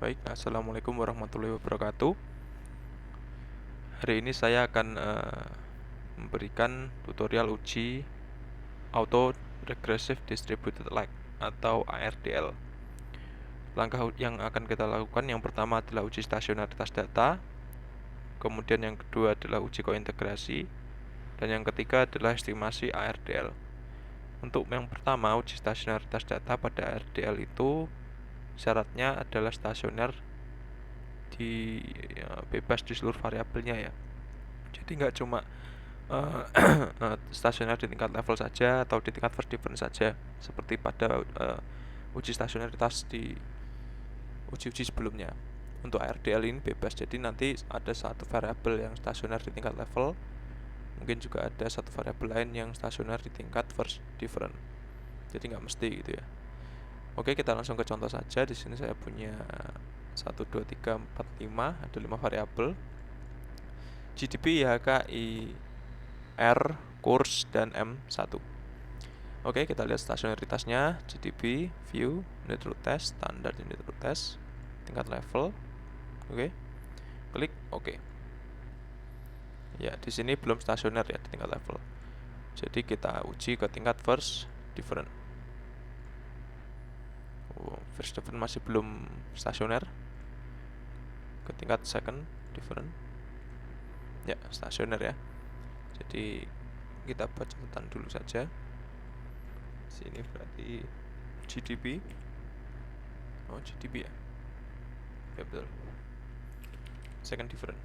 Baik, assalamualaikum warahmatullahi wabarakatuh. Hari ini saya akan memberikan tutorial uji Auto Regressive Distributed Lag atau ARDL. Langkah yang akan kita lakukan yang pertama adalah uji stasionaritas data, kemudian yang kedua adalah uji kointegrasi, dan yang ketiga adalah estimasi ARDL. Untuk yang pertama, uji stasionaritas data pada ARDL itu syaratnya adalah stasioner bebas di seluruh variabelnya ya. Jadi nggak cuma stasioner di tingkat level saja atau di tingkat first difference saja seperti pada uji stasionaritas di uji-uji sebelumnya. Untuk ARDL ini bebas, jadi nanti ada satu variabel yang stasioner di tingkat level, mungkin juga ada satu variabel lain yang stasioner di tingkat first difference. Jadi nggak mesti gitu ya. Oke, kita langsung ke contoh saja. Di sini saya punya 1, 2, 3, 4, 5, ada 5 variabel. GDP, IHK, IR, kurs, dan M1. Oke, kita lihat stasionaritasnya. GDP, view, unit root test, standar unit root test, tingkat level. Oke, klik oke. Ya, di sini belum stasioner ya di tingkat level. Jadi kita uji ke tingkat first difference. First difference masih belum stasioner. Ke tingkat second difference. Ya, stasioner ya. Jadi kita buat catatan dulu saja. Sini berarti GDP. Oh, GDP ya. Ya betul. Second difference.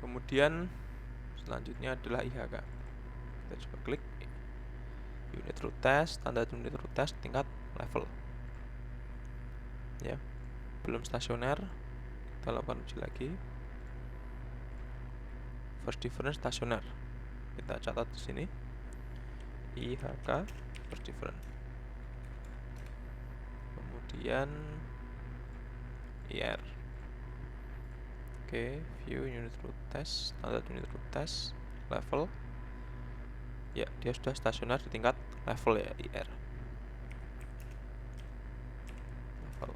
Kemudian selanjutnya adalah IHK. Kita coba klik unit root test, standar unit root test, tingkat level. Ya, belum stasioner. Kita lakukan uji lagi. First difference stasioner. Kita catat di sini. IHK first difference. Kemudian IR. Oke, view unit root test, standar unit root test, level. Ya, dia sudah stasioner di tingkat level ya, IR. Level.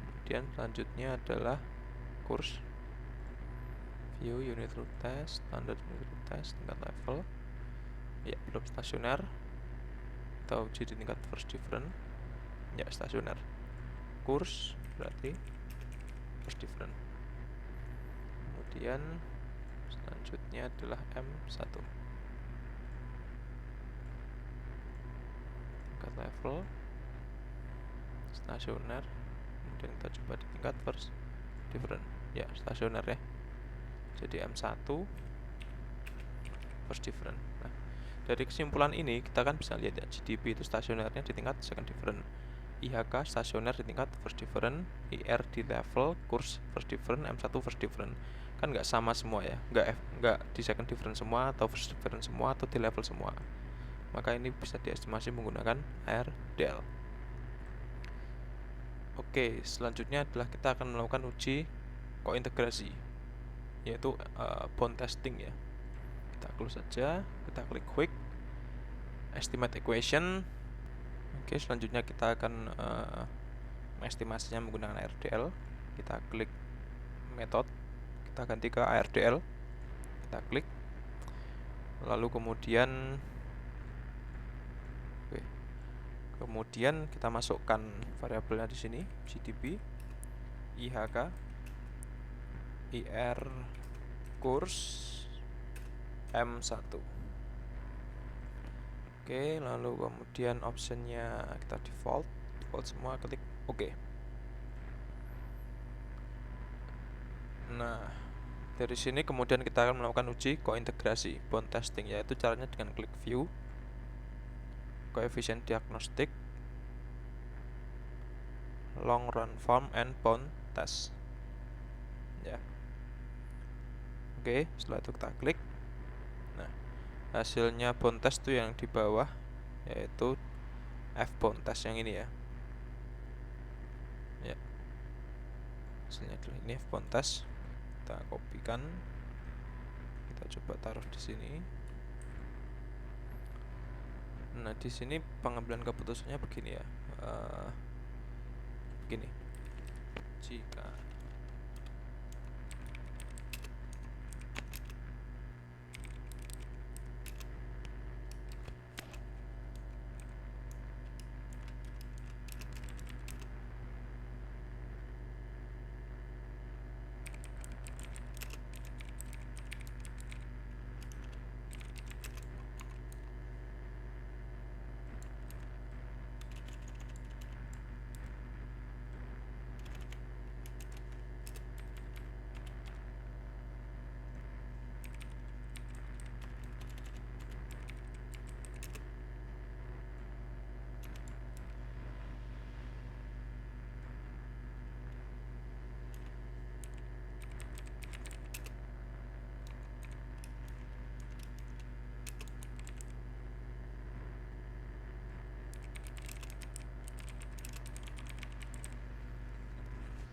Kemudian selanjutnya adalah kurs. View unit root test, standar unit root test, tingkat level. Ya, belum stasioner. Kita uji di tingkat first difference. Ya, stasioner. Kurs berarti first difference. Kemudian selanjutnya adalah M1. Tingkat level, stasioner. Kemudian kita coba di tingkat first difference. Ya, stasioner ya. Jadi M1 first difference. Nah, dari kesimpulan ini kita kan bisa lihat ya, GDP itu stasionernya di tingkat second difference, IHK stasioner di tingkat first difference, IR di level, kurs first difference, M1 first difference. Kan nggak sama semua ya, nggak di second difference semua atau first difference semua atau di level semua. Maka ini bisa diestimasi menggunakan ARDL. Oke, selanjutnya adalah kita akan melakukan uji kointegrasi, yaitu bound testing ya. Kita close saja, kita klik quick estimate equation. Oke, selanjutnya kita akan mengestimasinya menggunakan ARDL. Kita klik method, kita ganti ke ARDL, kita klik, lalu kemudian kita masukkan variabelnya di sini, GDP, IHK, IR, kurs, M1. Oke, lalu kemudian optionnya kita default semua, klik oke. Nah, dari sini kemudian kita akan melakukan uji kointegrasi bound testing, yaitu caranya dengan klik view, coefficient diagnostic, long run form, and bound test ya. Oke, setelah itu kita klik. Nah, hasilnya bound test itu yang di bawah, yaitu F bound test yang ini ya. Ya, hasilnya adalah ini F bound test. Kita kopikan, kita coba taruh di sini. Nah, di sini pengambilan keputusannya begini ya. Begini. Jika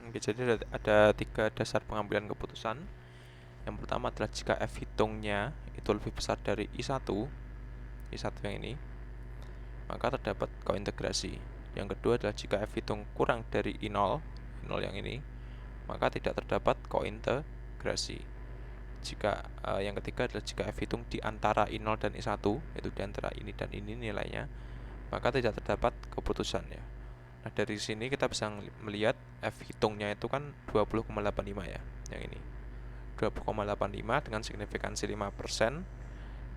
Oke, jadi ada 3 dasar pengambilan keputusan. Yang pertama adalah jika F hitungnya itu lebih besar dari I1 yang ini, maka terdapat kointegrasi. Yang kedua adalah jika F hitung kurang dari I0 yang ini, maka tidak terdapat kointegrasi. Yang ketiga adalah jika F hitung di antara I0 dan I1, yaitu di antara ini dan ini nilainya, maka tidak terdapat keputusan ya. Nah, dari sini kita bisa melihat F hitungnya itu kan 20,85 ya, yang ini 20,85 dengan signifikansi 5%,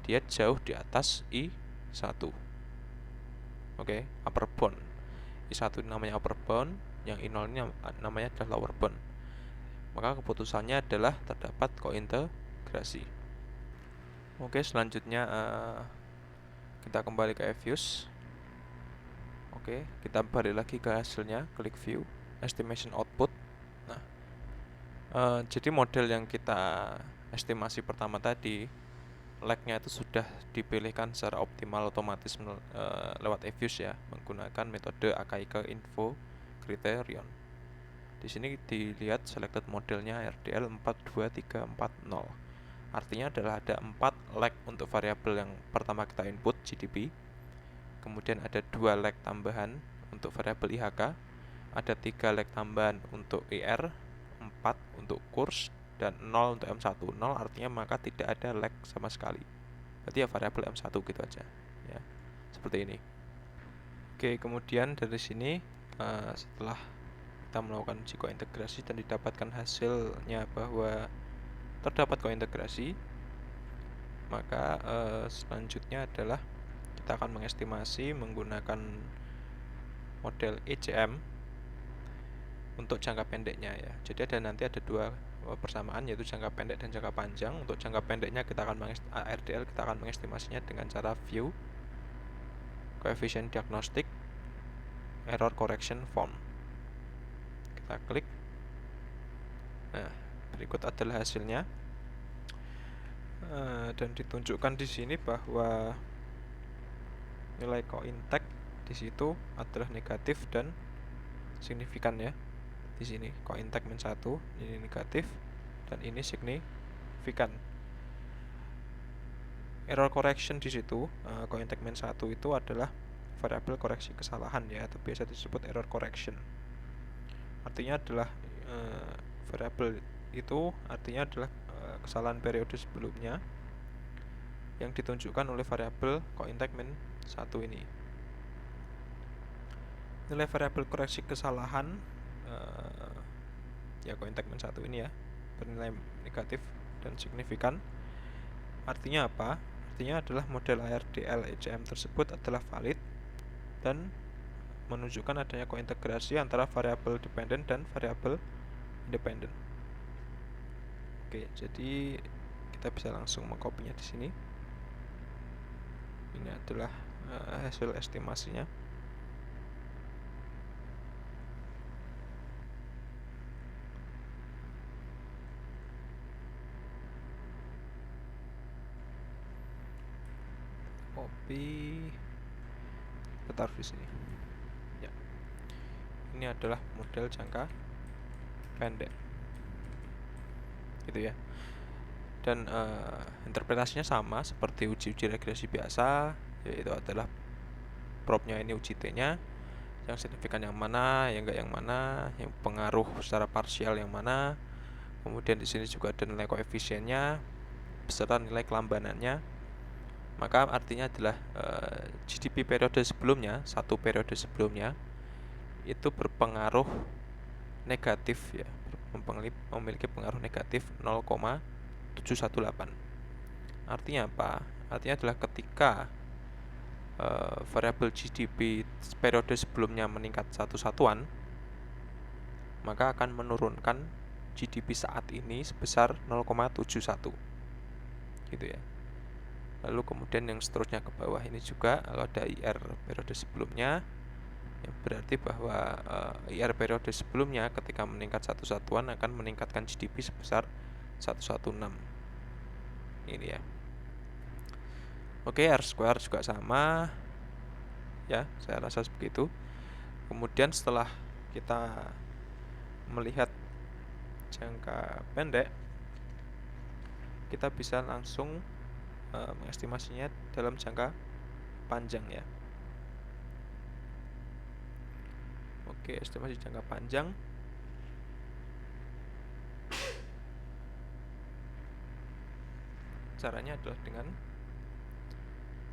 dia jauh di atas I1. Oke, upper bound. I1 ini namanya upper bound, yang I0 ini namanya adalah lower bound. Maka keputusannya adalah terdapat kointegrasi. Oke, selanjutnya kita kembali ke Fuse. Oke, kita balik lagi ke hasilnya, klik view, estimation output. Nah, jadi model yang kita estimasi pertama tadi, lag-nya itu sudah dipilihkan secara optimal otomatis lewat Fuse ya, menggunakan metode Akaike Info Criterion. Di sini dilihat selected modelnya RDL 42340. Artinya adalah ada 4 lag untuk variabel yang pertama kita input GDP. Kemudian ada 2 lag tambahan untuk variabel IHK, ada 3 lag tambahan untuk IR, 4 untuk kurs, dan 0 untuk M1. 0 artinya maka tidak ada lag sama sekali. Berarti ya variabel M1 gitu aja. Ya, seperti ini. Oke, kemudian dari sini setelah kita melakukan uji kointegrasi dan didapatkan hasilnya bahwa terdapat kointegrasi, maka selanjutnya adalah kita akan mengestimasi menggunakan model ECM untuk jangka pendeknya ya. Jadi nanti ada 2 persamaan, yaitu jangka pendek dan jangka panjang. Untuk jangka pendeknya kita akan RDL kita akan mengestimasinya dengan cara view coefficient diagnostic error correction form. Kita klik. Nah, berikut adalah hasilnya. Dan ditunjukkan di sini bahwa nilai cointag di situ adalah negatif dan signifikan ya. Di sini cointag -1 ini negatif dan ini signifikan. Error correction di situ cointag -1 itu adalah variabel koreksi kesalahan ya, atau biasa disebut error correction. Artinya adalah variabel itu artinya adalah kesalahan periode sebelumnya yang ditunjukkan oleh variabel cointag -1 ini. Nilai variabel koreksi kesalahan ya cointag -1 ini ya bernilai negatif dan signifikan. Artinya apa? Artinya adalah model ARDL ECM tersebut adalah valid dan menunjukkan adanya kointegrasi antara variabel dependent dan variabel independent. Oke, jadi kita bisa langsung mengkopinya di sini. Ini adalah hasil estimasinya. Copy, taruh di sini. Ya, ini adalah model jangka pendek, gitu ya. Dan interpretasinya sama seperti uji-uji regresi biasa, yaitu adalah propnya ini uji T-nya, yang signifikan yang mana, yang enggak yang mana, yang pengaruh secara parsial yang mana. Kemudian di sini juga ada nilai koefisiennya beserta nilai kelambanannya. Maka artinya adalah GDP periode sebelumnya, satu periode sebelumnya itu berpengaruh negatif ya, memiliki pengaruh negatif 0,718. Artinya apa? Artinya adalah ketika variabel GDP periode sebelumnya meningkat satu satuan, maka akan menurunkan GDP saat ini sebesar 0,71 gitu ya. Lalu kemudian yang seterusnya ke bawah ini juga kalau ada IR periode sebelumnya, yang berarti bahwa IR periode sebelumnya ketika meningkat satu satuan akan meningkatkan GDP sebesar 116. Ini ya. Oke, R square juga sama ya, saya rasa begitu. Kemudian setelah kita melihat jangka pendek, kita bisa langsung mengestimasinya dalam jangka panjang ya. Oke, estimasi jangka panjang. Caranya adalah dengan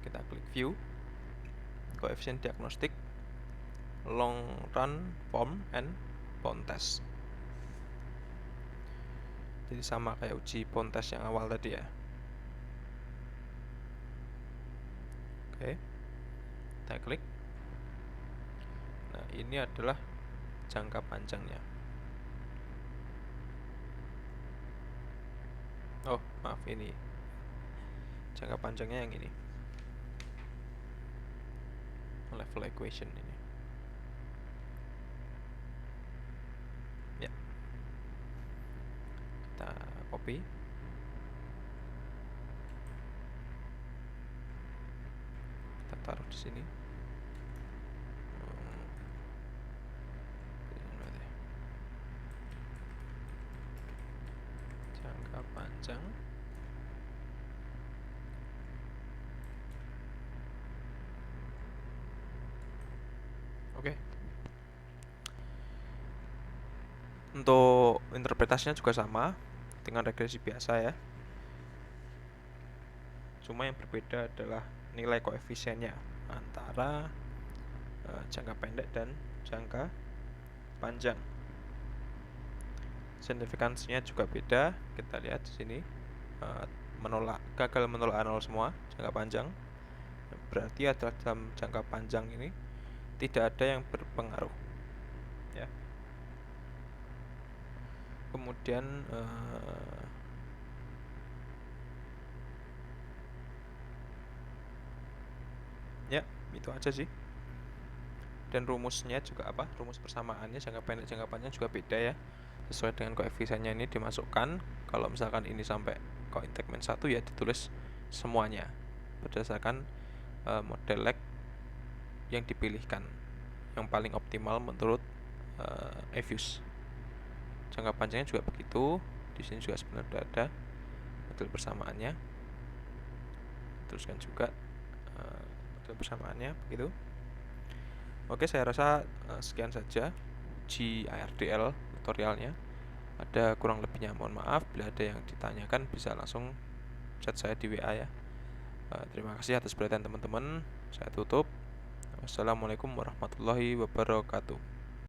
kita klik view, koefisien diagnostik, long run form and bound test. Jadi sama kayak uji bound test yang awal tadi ya. Oke, kita klik. Nah, ini adalah jangka panjangnya. Oh, maaf, ini jangka panjangnya yang ini, level equation ini ya. Kita copy, kita taruh di sini. Jangka panjang. Oke. Untuk interpretasinya juga sama dengan regresi biasa ya. Cuma yang berbeda adalah nilai koefisiennya antara jangka pendek dan jangka panjang. Signifikansinya juga beda. Kita lihat di sini gagal menolak 0 semua jangka panjang. Berarti adalah dalam jangka panjang ini tidak ada yang berpengaruh ya. Kemudian ya itu aja sih. Dan rumusnya juga apa? Rumus persamaannya jangka pendek jangka panjang juga beda ya. Sesuai dengan koefisiennya ini dimasukkan. Kalau misalkan ini sampai kointegmen 1 ya ditulis semuanya berdasarkan model lag yang dipilihkan, yang paling optimal menurut EFUS. Jangka panjangnya juga begitu. Di sini juga sebenarnya sudah ada model persamaannya. Teruskan juga model persamaannya begitu. Oke, saya rasa sekian saja uji ARDL tutorialnya. Ada kurang lebihnya mohon maaf. Bila ada yang ditanyakan bisa langsung chat saya di WA ya. Terima kasih atas perhatian teman-teman. Saya tutup. Wassalamualaikum warahmatullahi wabarakatuh.